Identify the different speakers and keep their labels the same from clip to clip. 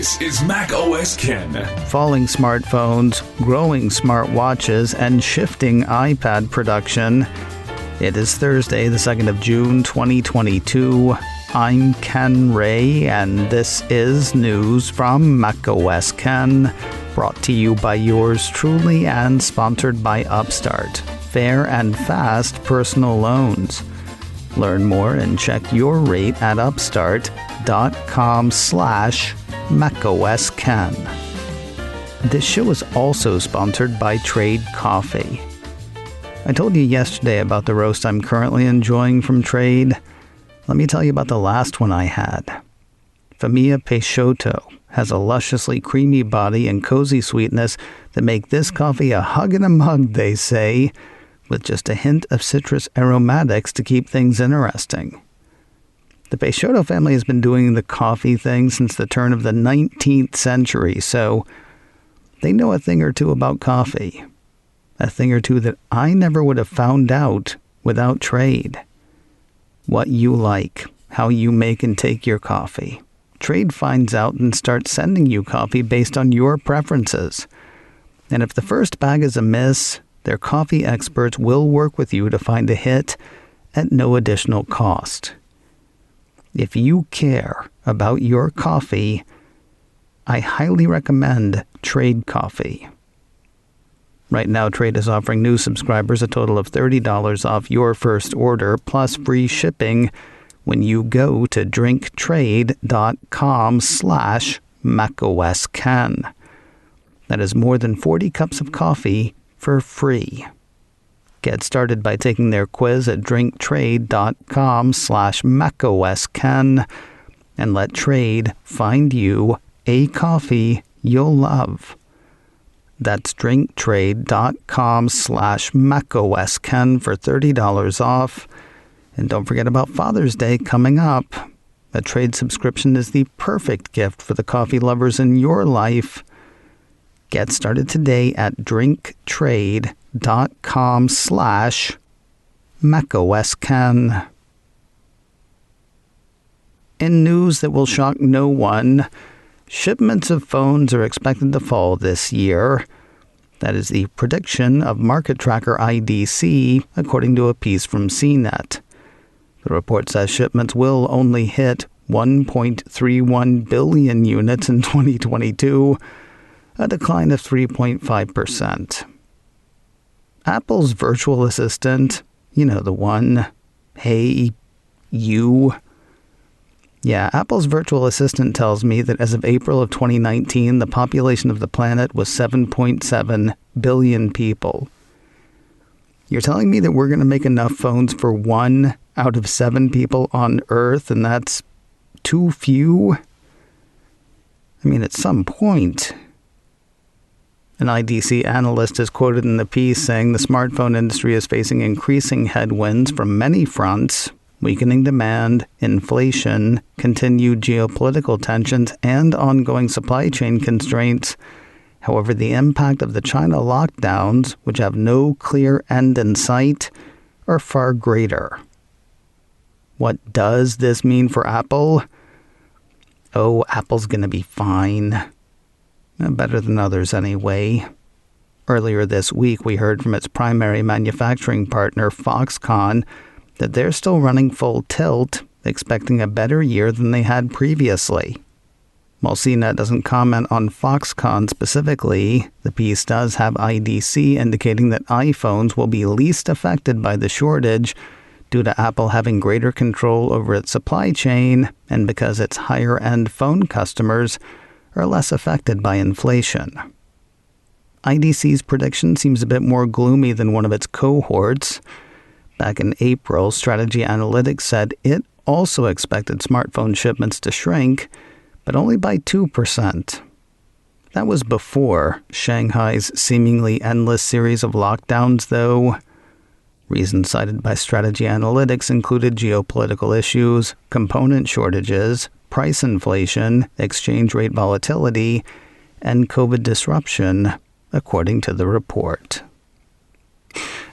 Speaker 1: This is Mac OS Ken.
Speaker 2: Falling smartphones, growing smartwatches, and shifting iPad production. It is Thursday, the 2nd of June, 2022. I'm Ken Ray, and this is news from Mac OS Ken, brought to you by yours truly and sponsored by Upstart. Fair and fast personal loans. Learn more and check your rate at upstart.com/macosken. This show is also sponsored by Trade Coffee. I told you yesterday about the roast I'm currently enjoying from Trade. Let me tell you about the last one I had. Famiglia Peixoto has a lusciously creamy body and cozy sweetness that make this coffee a hug in a mug, they say, with just a hint of citrus aromatics to keep things interesting. The Peixoto family has been doing the coffee thing since the turn of the 19th century, so they know a thing or two about coffee. A thing or two that I never would have found out without Trade. What you like, how you make and take your coffee. Trade finds out and starts sending you coffee based on your preferences. And if the first bag is a miss, their coffee experts will work with you to find a hit at no additional cost. If you care about your coffee, I highly recommend Trade Coffee. Right now, Trade is offering new subscribers a total of $30 off your first order, plus free shipping when you go to drinktrade.com/macosken. That is more than 40 cups of coffee for free. Get started by taking their quiz at drinktrade.com/macosken and let Trade find you a coffee you'll love. That's drinktrade.com/macosken for $30 off. And don't forget about Father's Day coming up. A Trade subscription is the perfect gift for the coffee lovers in your life. Get started today at drinktrade.com/macosken. In news that will shock no one, shipments of phones are expected to fall this year. That is the prediction of market tracker IDC, according to a piece from CNET. The report says shipments will only hit 1.31 billion units in 2022, a decline of 3.5%. Apple's virtual assistant, you know the one, hey, you. Yeah, Apple's virtual assistant tells me that as of April of 2019, the population of the planet was 7.7 billion people. You're telling me that we're going to make enough phones for 1 out of 7 people on Earth, and that's too few? I mean, at some point. An IDC analyst is quoted in the piece saying the smartphone industry is facing increasing headwinds from many fronts: weakening demand, inflation, continued geopolitical tensions, and ongoing supply chain constraints. However, the impact of the China lockdowns, which have no clear end in sight, are far greater. What does this mean for Apple? Oh, Apple's going to be fine. Better than others anyway. Earlier this week, we heard from its primary manufacturing partner, Foxconn, that they're still running full tilt, expecting a better year than they had previously. While CNET doesn't comment on Foxconn specifically, the piece does have IDC indicating that iPhones will be least affected by the shortage due to Apple having greater control over its supply chain and because its higher-end phone customers are less affected by inflation. IDC's prediction seems a bit more gloomy than one of its cohorts. Back in April, Strategy Analytics said it also expected smartphone shipments to shrink, but only by 2%. That was before Shanghai's seemingly endless series of lockdowns, though. Reasons cited by Strategy Analytics included geopolitical issues, component shortages, price inflation, exchange rate volatility, and COVID disruption, according to the report.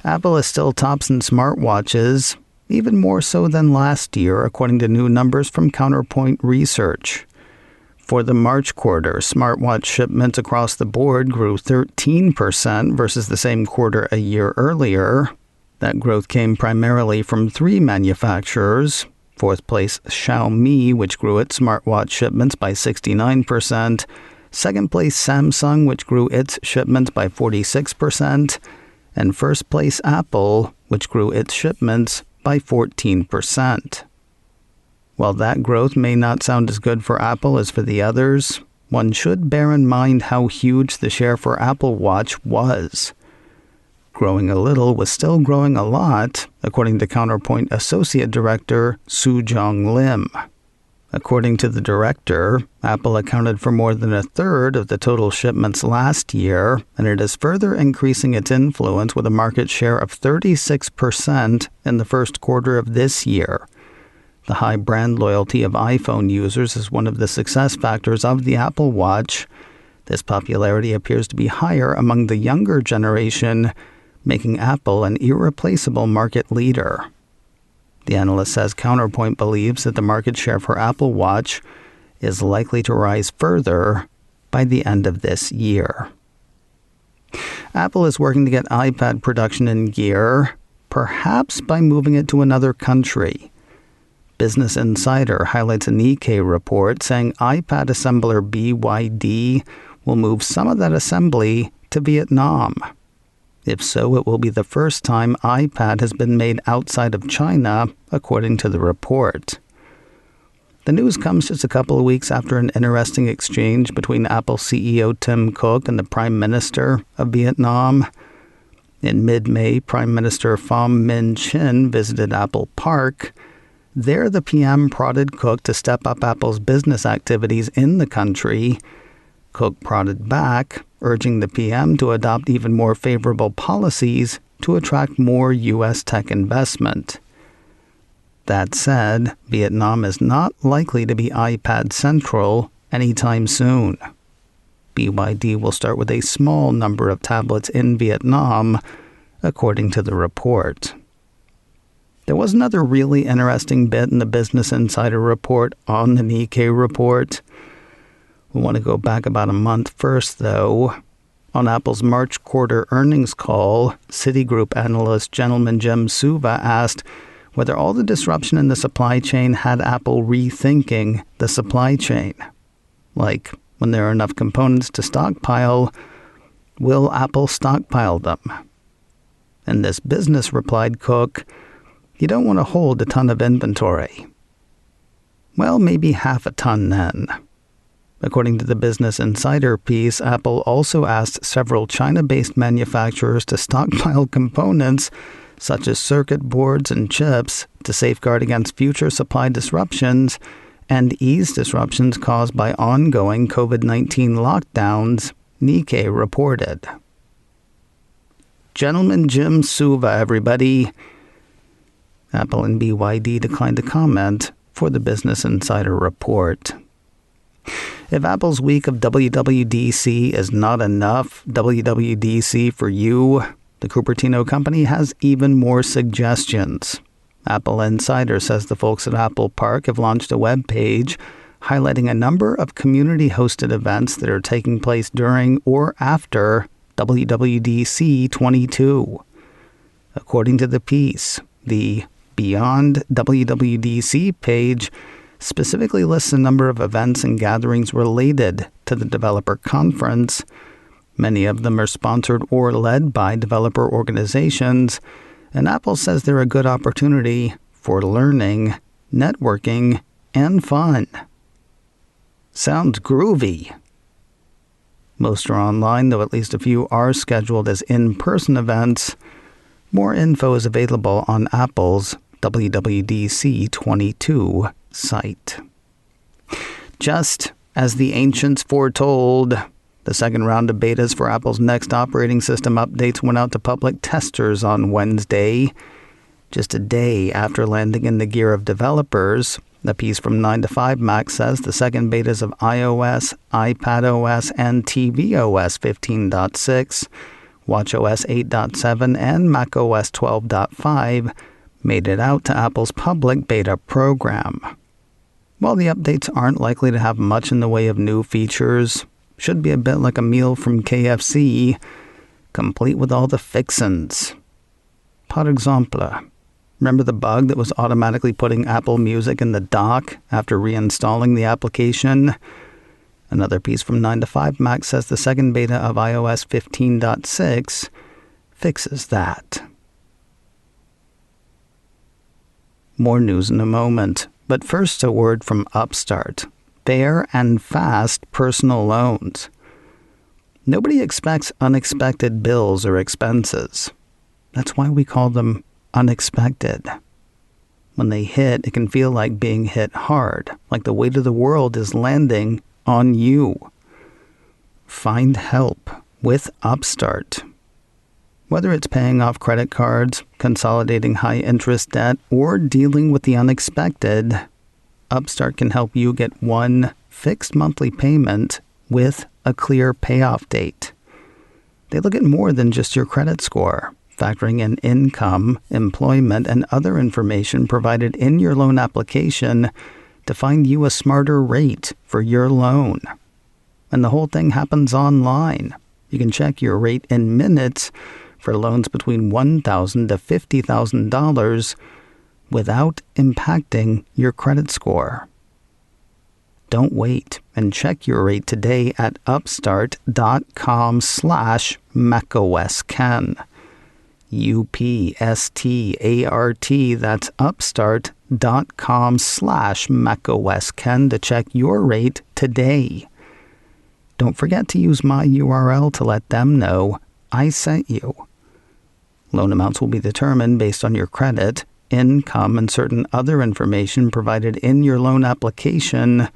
Speaker 2: Apple is still tops in smartwatches, even more so than last year, according to new numbers from Counterpoint research. For the March quarter, smartwatch shipments across the board grew 13% versus the same quarter a year earlier. That growth came primarily from 3 manufacturers. Fourth place, Xiaomi, which grew its smartwatch shipments by 69%. Second place, Samsung, which grew its shipments by 46%. And first place, Apple, which grew its shipments by 14%. While that growth may not sound as good for Apple as for the others, one should bear in mind how huge the share for Apple Watch was. Growing a little was still growing a lot, according to Counterpoint Associate Director Soo-Jong Lim. According to the director, Apple accounted for more than a third of the total shipments last year, and it is further increasing its influence with a market share of 36% in the first quarter of this year. The high brand loyalty of iPhone users is one of the success factors of the Apple Watch. This popularity appears to be higher among the younger generation, making Apple an irreplaceable market leader. The analyst says Counterpoint believes that the market share for Apple Watch is likely to rise further by the end of this year. Apple is working to get iPad production in gear, perhaps by moving it to another country. Business Insider highlights a Nikkei report saying iPad assembler BYD will move some of that assembly to Vietnam. If so, it will be the first time iPad has been made outside of China, according to the report. The news comes just a couple of weeks after an interesting exchange between Apple CEO Tim Cook and the Prime Minister of Vietnam. In mid-May, Prime Minister Pham Minh Chinh visited Apple Park. There, the PM prodded Cook to step up Apple's business activities in the country. Cook prodded back, urging the PM to adopt even more favorable policies to attract more U.S. tech investment. That said, Vietnam is not likely to be iPad central anytime soon. BYD will start with a small number of tablets in Vietnam, according to the report. There was another really interesting bit in the Business Insider report on the Nikkei report. We want to go back about a month first, though. On Apple's March quarter earnings call, Citigroup analyst Gentleman Jim Suva asked whether all the disruption in the supply chain had Apple rethinking the supply chain. Like, when there are enough components to stockpile, will Apple stockpile them? And this business, replied Cook, you don't want to hold a ton of inventory. Well, maybe half a ton then. According to the Business Insider piece, Apple also asked several China-based manufacturers to stockpile components such as circuit boards and chips to safeguard against future supply disruptions and ease disruptions caused by ongoing COVID-19 lockdowns, Nikkei reported. Gentleman Jim Suva, everybody. Apple and BYD declined to comment for the Business Insider report. If Apple's week of WWDC is not enough WWDC for you, the Cupertino company has even more suggestions. Apple Insider says the folks at Apple Park have launched a web page highlighting a number of community-hosted events that are taking place during or after WWDC 22. According to the piece, the Beyond WWDC page specifically lists a number of events and gatherings related to the developer conference. Many of them are sponsored or led by developer organizations, and Apple says they're a good opportunity for learning, networking, and fun. Sounds groovy. Most are online, though at least a few are scheduled as in-person events. More info is available on Apple's WWDC 22 site. Just as the ancients foretold, the second round of betas for Apple's next operating system updates went out to public testers on Wednesday, just a day after landing in the gear of developers. The piece from 9 to 5 Mac says the second betas of iOS, iPadOS, and tvOS 15.6, watchOS 8.7, and macOS 12.5 made it out to Apple's public beta program. While the updates aren't likely to have much in the way of new features, should be a bit like a meal from KFC, complete with all the fixins. Par exemple, remember the bug that was automatically putting Apple Music in the dock after reinstalling the application? Another piece from 9 to 5 Mac says the second beta of iOS 15.6 fixes that. More news in a moment, but first a word from Upstart. Fair and fast personal loans. Nobody expects unexpected bills or expenses. That's why we call them unexpected. When they hit, it can feel like being hit hard, like the weight of the world is landing on you. Find help with Upstart. Whether it's paying off credit cards, consolidating high-interest debt, or dealing with the unexpected, Upstart can help you get one fixed monthly payment with a clear payoff date. They look at more than just your credit score, factoring in income, employment, and other information provided in your loan application to find you a smarter rate for your loan. And the whole thing happens online. You can check your rate in minutes for loans between $1,000 to $50,000 without impacting your credit score. Don't wait and check your rate today at upstart.com/macOSKen. UPSTART, that's upstart.com/macOSKen to check your rate today. Don't forget to use my URL to let them know I sent you. Loan amounts will be determined based on your credit, income, and certain other information provided in your loan application.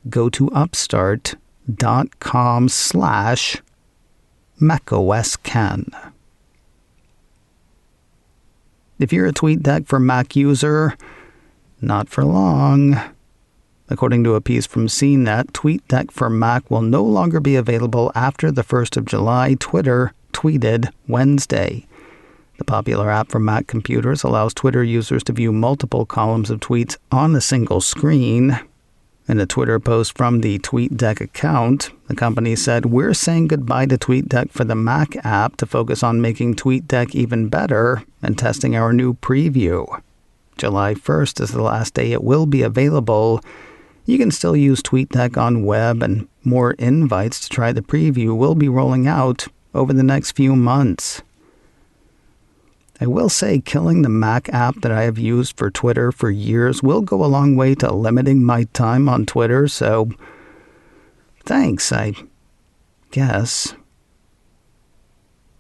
Speaker 2: Go to upstart.com/macOSKen. If you're a TweetDeck for Mac user, not for long. According to a piece from CNET, TweetDeck for Mac will no longer be available after the 1st of July, Twitter tweeted Wednesday. The popular app for Mac computers allows Twitter users to view multiple columns of tweets on a single screen. In a Twitter post from the TweetDeck account, the company said, "We're saying goodbye to TweetDeck for the Mac app to focus on making TweetDeck even better and testing our new preview. July 1st is the last day it will be available. You can still use TweetDeck on web, and more invites to try the preview will be rolling out over the next few months." I will say killing the Mac app that I have used for Twitter for years will go a long way to limiting my time on Twitter, so thanks, I guess.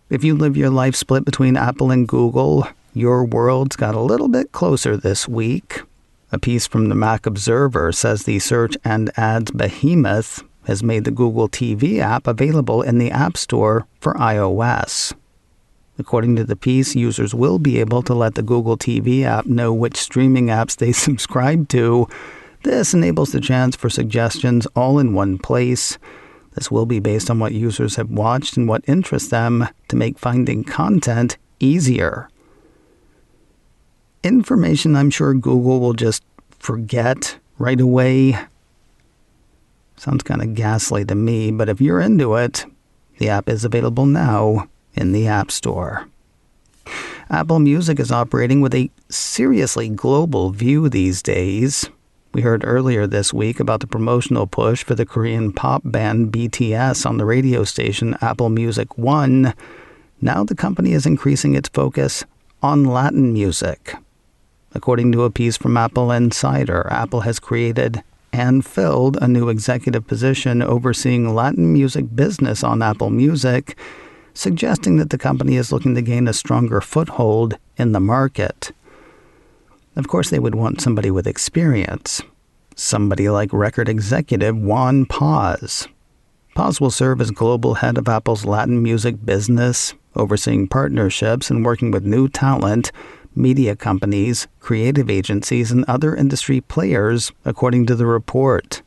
Speaker 2: If you live your life split between Apple and Google, your worlds got a little bit closer this week. A piece from the Mac Observer says the search and ads behemoth has made the Google TV app available in the App Store for iOS. According to the piece, users will be able to let the Google TV app know which streaming apps they subscribe to. This enables the chance for suggestions all in one place. This will be based on what users have watched and what interests them to make finding content easier. Information I'm sure Google will just forget right away. Sounds kind of ghastly to me, but if you're into it, the app is available now in the App Store. Apple Music is operating with a seriously global view these days. We heard earlier this week about the promotional push for the Korean pop band BTS on the radio station Apple Music One. Now the company is increasing its focus on Latin music. According to a piece from Apple Insider, Apple has created and filled a new executive position overseeing Latin music business on Apple Music, suggesting that the company is looking to gain a stronger foothold in the market. Of course, they would want somebody with experience. Somebody like record executive Juan Paz. Paz will serve as global head of Apple's Latin music business, overseeing partnerships and working with new talent, media companies, creative agencies, and other industry players, according to the report.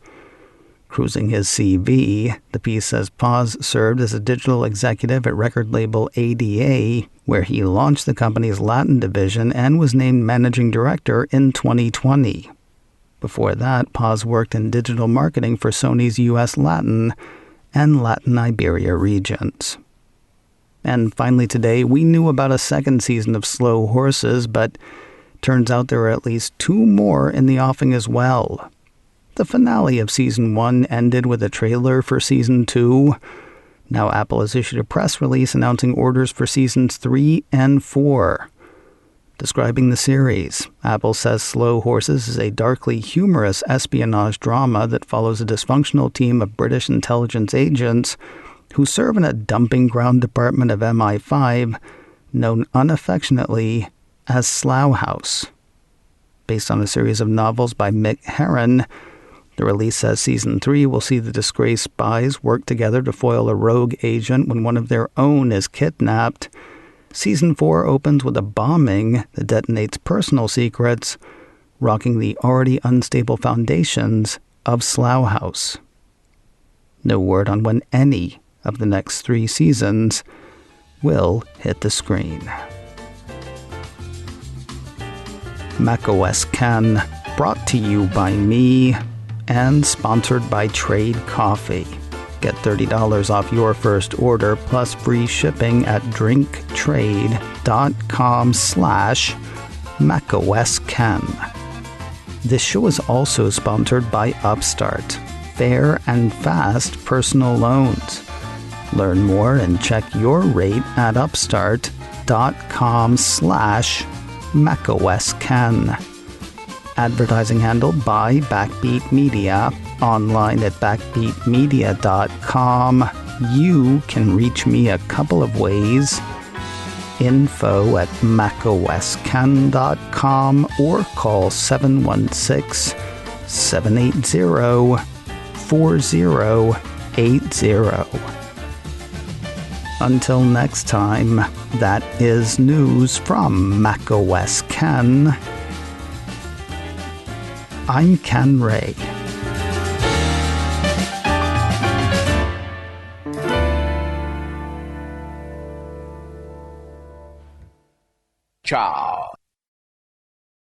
Speaker 2: Cruising his CV, the piece says Paz served as a digital executive at record label ADA, where he launched the company's Latin division and was named managing director in 2020. Before that, Paz worked in digital marketing for Sony's U.S. Latin and Latin Iberia regions. And finally today, we knew about a second season of Slow Horses, but turns out there are at least 2 more in the offing as well. The finale of Season 1 ended with a trailer for Season 2. Now Apple has issued a press release announcing orders for Seasons 3 and 4. Describing the series, Apple says Slow Horses is a darkly humorous espionage drama that follows a dysfunctional team of British intelligence agents who serve in a dumping ground department of MI5 known unaffectionately as Slough House. Based on a series of novels by Mick Herron, the release says Season 3 will see the disgraced spies work together to foil a rogue agent when one of their own is kidnapped. Season 4 opens with a bombing that detonates personal secrets, rocking the already unstable foundations of Slough House. No word on when any of the next 3 seasons will hit the screen. macOS Ken, brought to you by me and sponsored by Trade Coffee. Get $30 off your first order plus free shipping at drinktrade.com/macOSken. This show is also sponsored by Upstart, fair and fast personal loans. Learn more and check your rate at upstart.com/macOSken. Advertising handled by Backbeat Media. Online at backbeatmedia.com. You can reach me a couple of ways. info@macosken.com or call 716-780-4080. Until next time, that is news from macOS Ken. I'm Ken Ray.
Speaker 3: Ciao.